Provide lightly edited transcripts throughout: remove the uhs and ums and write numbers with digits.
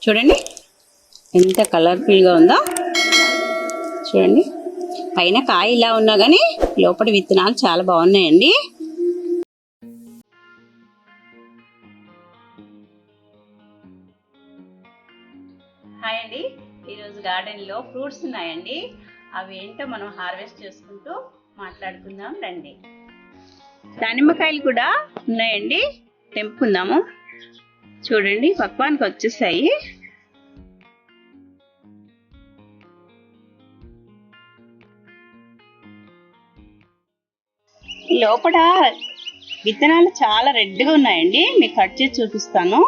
చూడండి ఎంత కలర్ఫుల్గా ఉందో. చూడండి పైన కాయ ఇలా ఉన్నా కానీ లోపల విత్తనాలు చాలా బాగున్నాయండి. హాయ్ అండి, ఈరోజు గార్డెన్లో ఫ్రూట్స్ ఉన్నాయండి. అవి ఏంటో మనం హార్వెస్ట్ చేసుకుంటూ మాట్లాడుకుందాం రండి. దానిమ్మకాయలు కూడా ఉన్నాయండి, తెంపుకుందాము. చూడండి పక్వానికి వచ్చేసాయి. లోపల విత్తనాలు చాలా రెడ్గా ఉన్నాయండి, మీకు కట్ చేసి చూపిస్తాను.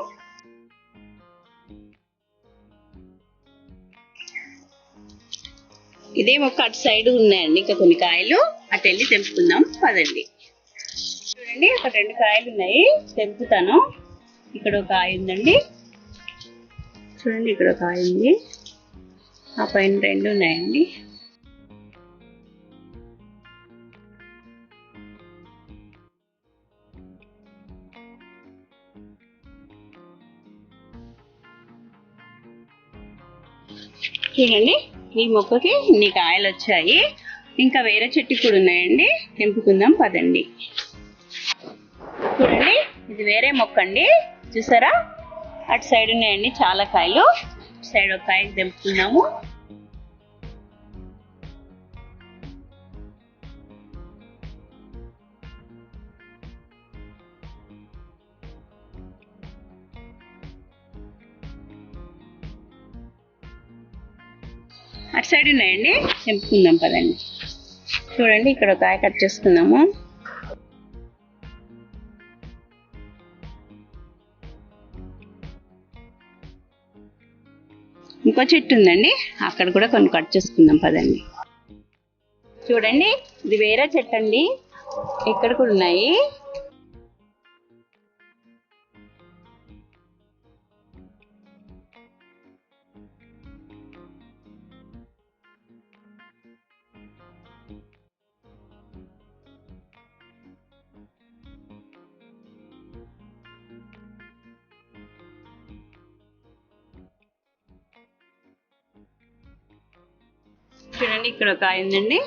ఇదే మొక్క అటు సైడ్ ఉన్నాయండి, ఇంకా కొన్ని కాయలు అటు వెళ్ళి తెంపుకుందాం పదండి. చూడండి ఒక 2 కాయలు ఉన్నాయి, తెంపుతాను. ఇక్కడ ఒక కాయ ఉందండి, చూడండి ఇక్కడ ఒక కాయ ఉంది, ఆ పైన 2 ఉన్నాయండి. చూడండి ఈ మొక్కకి ఇన్ని కాయలు వచ్చాయి. ఇంకా వేరే చెట్టు కూడా ఉన్నాయండి, తెంపుకుందాం పదండి. చూడండి ఇది వేరే మొక్క అండి, చూసారా అటు సైడ్ ఉన్నాయండి చాలా కాయలు. సైడ్ ఒక కాయ తెంపుకుందాము. అటు సైడ్ ఉన్నాయండి, తెంపుకుందాం పదండి. చూడండి ఇక్కడ ఒక కాయ కట్ చేసుకుందాము. ఇంకో చెట్టు ఉందండి, అక్కడ కూడా కొన్ని కట్ చేసుకుందాం పదండి. చూడండి ఇది వేరే చెట్టు అండి, ఇక్కడ కూడా ఉన్నాయి. చూడండి ఇక్కడ ఒక కాయ ఉందండి.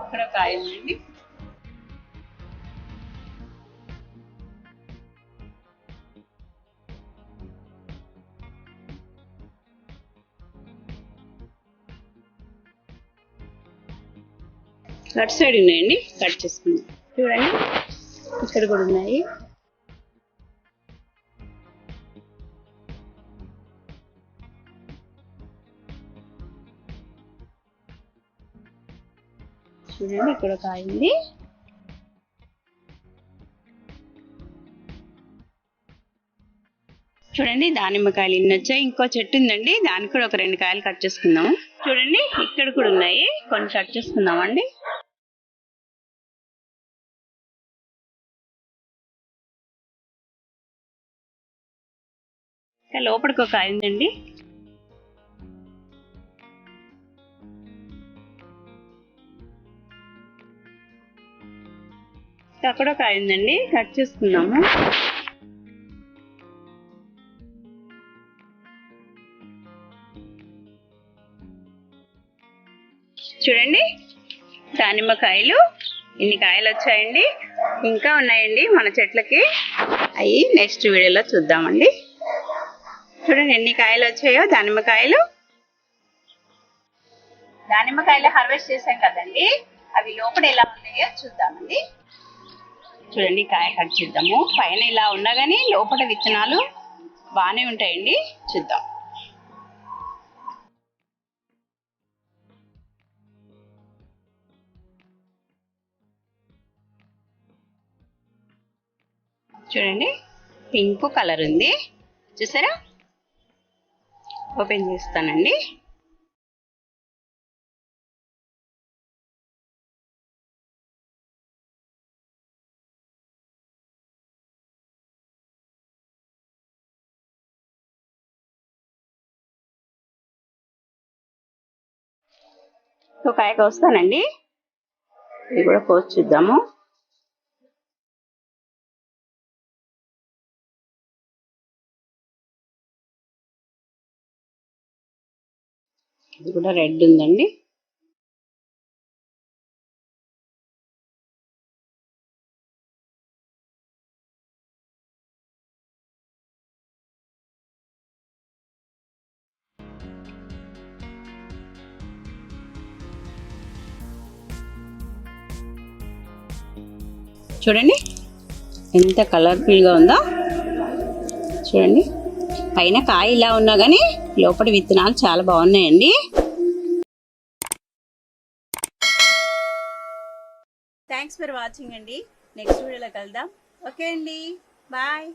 ఇక్కడ కాయ ఉందండి. అటు సైడ్ ఉన్నాయండి, కట్ చేసుకుందాం. చూడండి ఇక్కడ కూడా ఉన్నాయి. చూడండి ఇక్కడ కాయ ఉంది. చూడండి దానిమ్మకాయలు ఇన్ని వచ్చాయి. ఇంకో చెట్టు ఉందండి, దానికి కూడా ఒక 2 కాయలు కట్ చేసుకుందాము. చూడండి ఇక్కడ కూడా ఉన్నాయి, కొన్ని కట్ చేసుకుందామండి. లోపలికి ఒక కాయ ఉందండి. అక్కడ ఒక కాయ ఉందండి, కట్ చేసుకుందాము. చూడండి దానిమ్మకాయలు ఇన్ని కాయలు వచ్చాయండి, ఇంకా ఉన్నాయండి మన చెట్లకి. అవి నెక్స్ట్ వీడియోలో చూద్దామండి. చూడండి ఎన్ని కాయలు వచ్చాయో దానిమ్మకాయలు. దానిమ్మకాయలు హార్వెస్ట్ చేసాం కదండి, అవి లోపల ఎలా ఉన్నాయో చూద్దామండి. చూడండి కాయ కట్ చేద్దాము. పైన ఇలా ఉన్నా కానీ లోపల విత్తనాలు బాగానే ఉంటాయండి, చూద్దాం. చూడండి పింక్ కలర్ ఉంది, చూసారా. ఓపెన్ చేస్తానండి. ఒక కాయ కోస్తానండి, ఇది కూడా కోసి చూద్దాము. ఇది కూడా రెడ్ ఉందండి. చూడండి ఎంత కలర్ఫుల్గా ఉందో. చూడండి పైన కాయ ఇలా ఉన్నా కానీ లోపల విత్తనాలు చాలా బాగున్నాయండి. థ్యాంక్స్ ఫర్ వాచింగ్ అండి. నెక్స్ట్ వీడియోలో కలుద్దాం. ఓకే అండి, బాయ్.